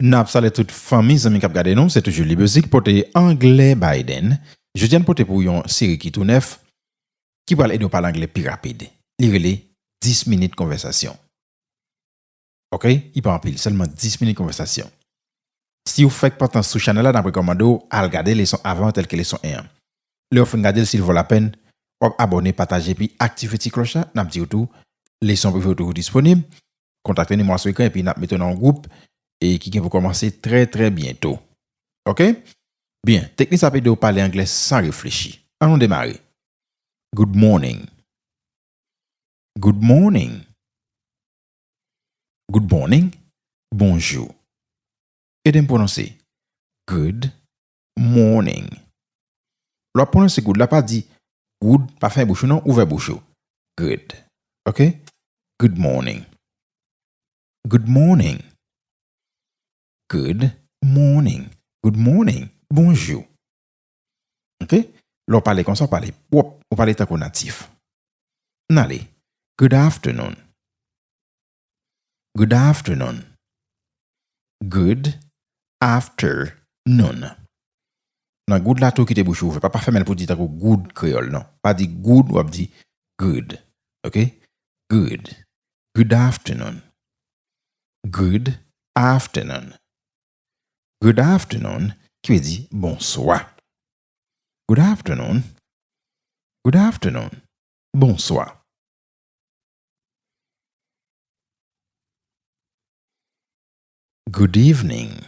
N'a salé toute famille amis qui regarder nous, c'est toujours Libezik pour Anglè Biden. Je viens pour pour une série qui tout neuf qui va aider parler anglais plus rapide. Lire 10 minutes conversation. OK, il pas en pile, seulement 10 minutes conversation. Si vous faites pas sur channel là dans recommando à regarder les sons avant tel que les sons 1. Le fin regarder s'il vaut la peine, abonner, partager puis activer la cloche là, n'a dit tout les sons toujours disponibles. Contactez-nous moi sur écran et puis n'a mettons en groupe et qui va commencer très très bientôt. OK? Bien, technique ça peut de parler anglais sans réfléchir. Allons démarrer. Good morning. Good morning. Good morning. Bonjour. Et de prononcer good morning. La prononcer good, la pas dit good, pas fin bouchon non, ouvert bouchon. Good. OK? Good morning. Good morning. Good morning. Good morning. Bonjour. OK? L'on parle comme ça, on parle tant qu'on natif. N'allez. Good afternoon. Good afternoon. Good afternoon. Nan good la tout qui te bouche ouvert. Pas faire même pour dire good créole, non. Pas dire good ou dire good. OK? Good. Good afternoon. Good afternoon. Good afternoon qui veut dire bonsoir. Good afternoon. Good afternoon. Bonsoir. Good evening.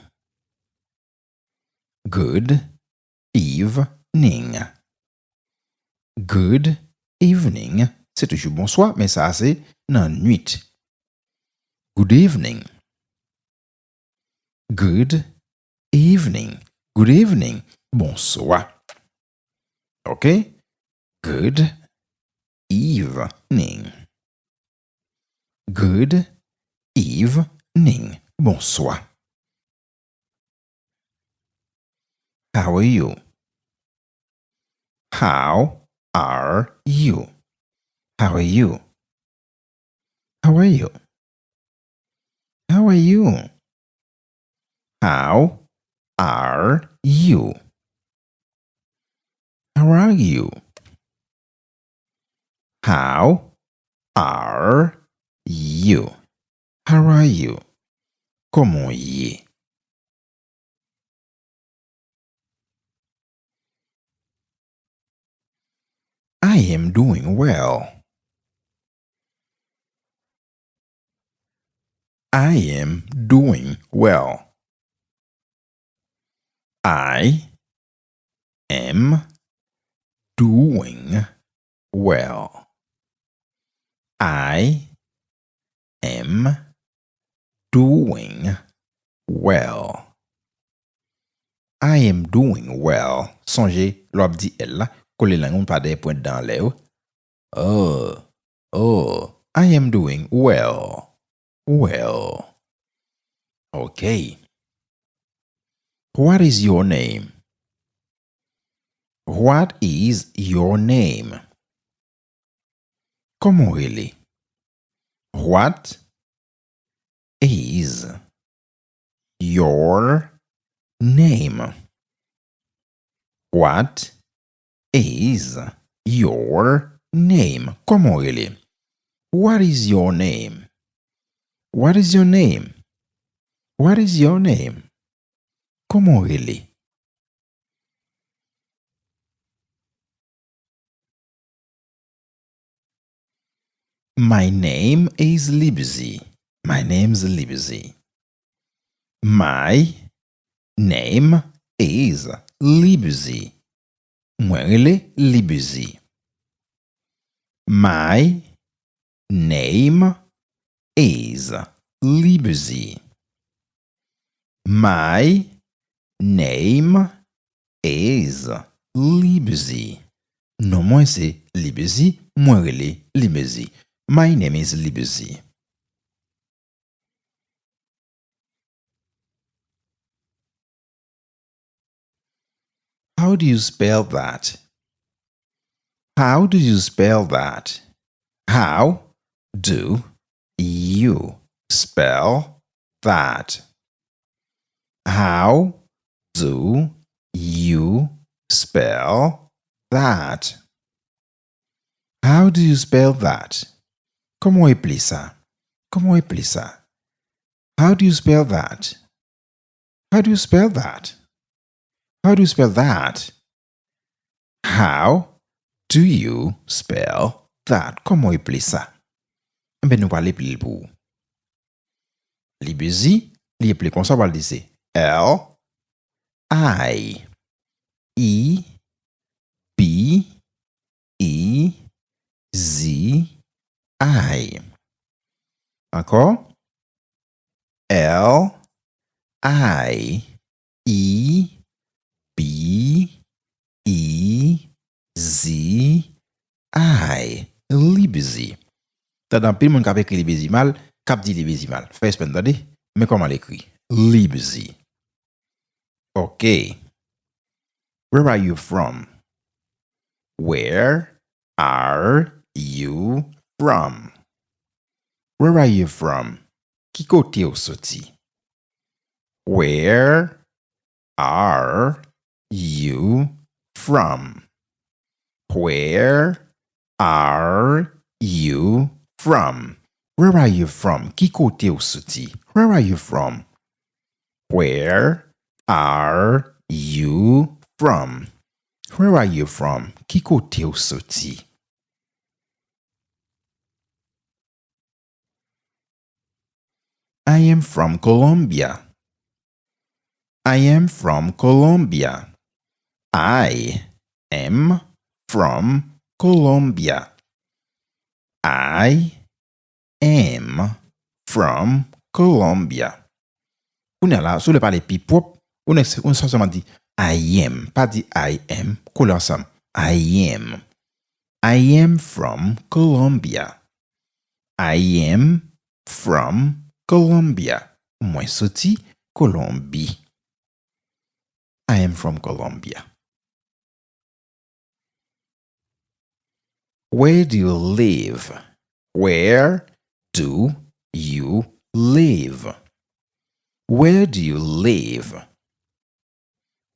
Good evening. Good evening. C'est toujours bonsoir, mais ça c'est dans nuit. Good evening. Good evening. Good evening. Bonsoir. OK? Good evening. Good evening. Bonsoir. How are you? How are you? How are you? How are you? How are you? How are you? How are you? How are you? How are you? Comment y est? I am doing well. I am doing well. I am doing well. I am doing well. I am doing well. Songez, l'op dit elle là, coller la pas des points dans l'air. Oh, I am doing well. Well. Okay. What is your name? What is your name? Comment elle est? What is your name? What is your name? Comment elle est? What is your name? What is your name? What is your name? Comment elle est? My name is Libzy. My name's Libzy. My name is Libzy. Moi, elle est Libzy. My name is Libzy. My name is Libzy. Non, moi c'est Libzy. Moi, elle est Libzy. My name is Libzy. How do you spell that? How do you spell that? How do you spell that? How do you spell that? How do you spell that? Comment épeler ça? Comment épeler ça? How do you spell that? How do you spell that? How do you spell that? How do you spell that? Comment épeler ça? Ben nous parler plus pour. Li busy, li épeler comme ça, on va le dire. L I E B E Z I. Encore? L I E B E Z I. Li busy. T'as dans pile moun k'ap écrit li busy mal, k'ap dit li busy mal. Fais peine d'ade, mais comment l'écrit? Li busy. Okay. Where are you from? Where are you from? Where are you from? Ki kote ou soti? Where are you from? Where are you from? Where are you from? Ki kote ou soti? Where are you from? Where are you from? Where are you from? Ki kote ou soti? I am from Colombia. I am from Colombia. I am from Colombia. I am from Colombia. On est là, sur le parler pi propre, on seulement dit I am, pas dit I am, coller ensemble. I am. I am from Colombia. I am from Colombia. Moi sorti Colombie. I am from Colombia. Where do you live? Where do you live? Where do you live?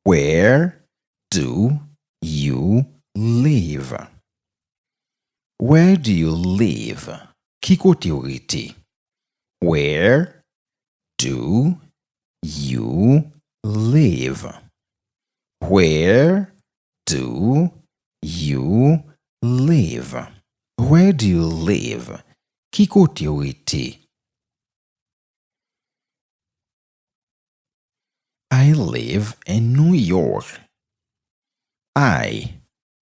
Where do you live? Where do you live? Ki kote ou rete? Where do you live? Where do you live? Where do you live? Ki kote ou rete? I live in New York. I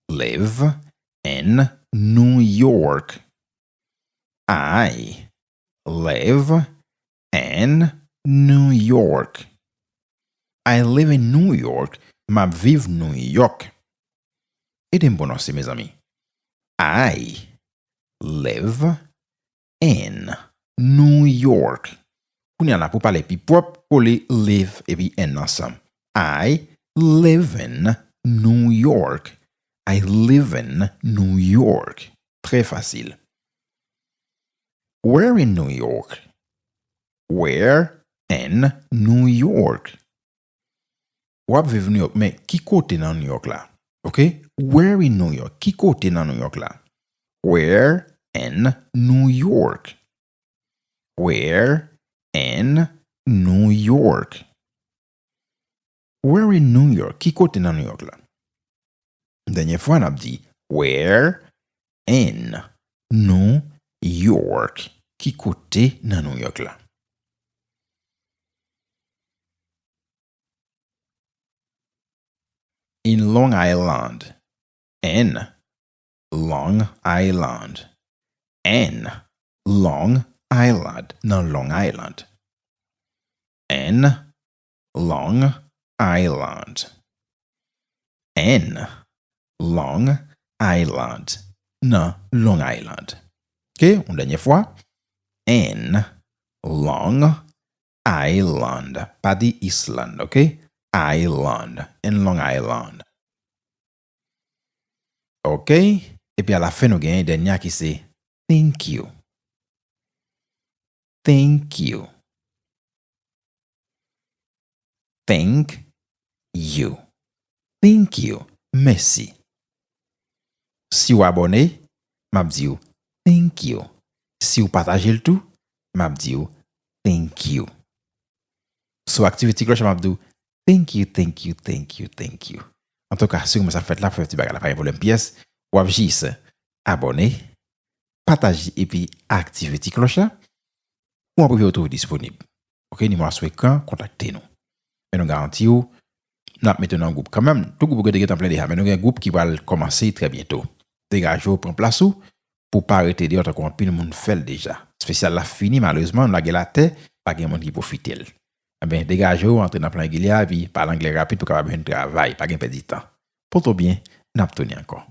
live in New York. I live in New York. I live in New York. Ma vive New York. Aidez-moi à prononcer, mes amis. I live in New York. Koun y a la pou pale pi propre pour les live et puis en ensemble. I live in New York. I live in New York. Très facile. Where in New York? Where in New York? Wap vive New York, mais ki kote nan New York la? Okay? Where in New York? Ki kote nan New York la? Where in New York? Where in New York? Where in New York? Ki kote nan New York la? Dernière fois, on a dit where in New York. Ki kote nan New York la? In Long Island. In Long Island. In Long Island. Nan Long Island. In Long Island. In Long Island. Nan Long Island. Ok, une dernière fois. In Long Island. Pas dit Island, ok? Island. In Long Island. Ok? Et puis à la fin, nous gagnons un dernier qui c'est thank you. Thank you. Thank you. Thank you. Merci. Si vous abonnez, m'a dit thank you. Si vous partagez le tout, m'a dit thank you. So activity cloche m'a dit thank you, thank you, thank you, thank you. En tout cas, si vous ça fait là, fait petit bagage pas problème pièce, ou juste abonner, partager et puis activity cloche là, ou on peut vous trouver disponible. OK, numéro souhait quand contactez-nous. Mais nous garantissons nous mettons un groupe quand même, tout groupe qui est en plein déjà, mais nous avons un groupe qui va commencer très bientôt. Dégagez prend place pour pas arrêter de autres qu'on pile monde fait déjà. Spécial la fini malheureusement, on a la terre, pas de monde qui profite. Eh bien, dégagez entrer dans plein guilia puis parler anglais rapide pour capable un travail, pas gain perdre du temps. Pour tout bien, n'a pas encore.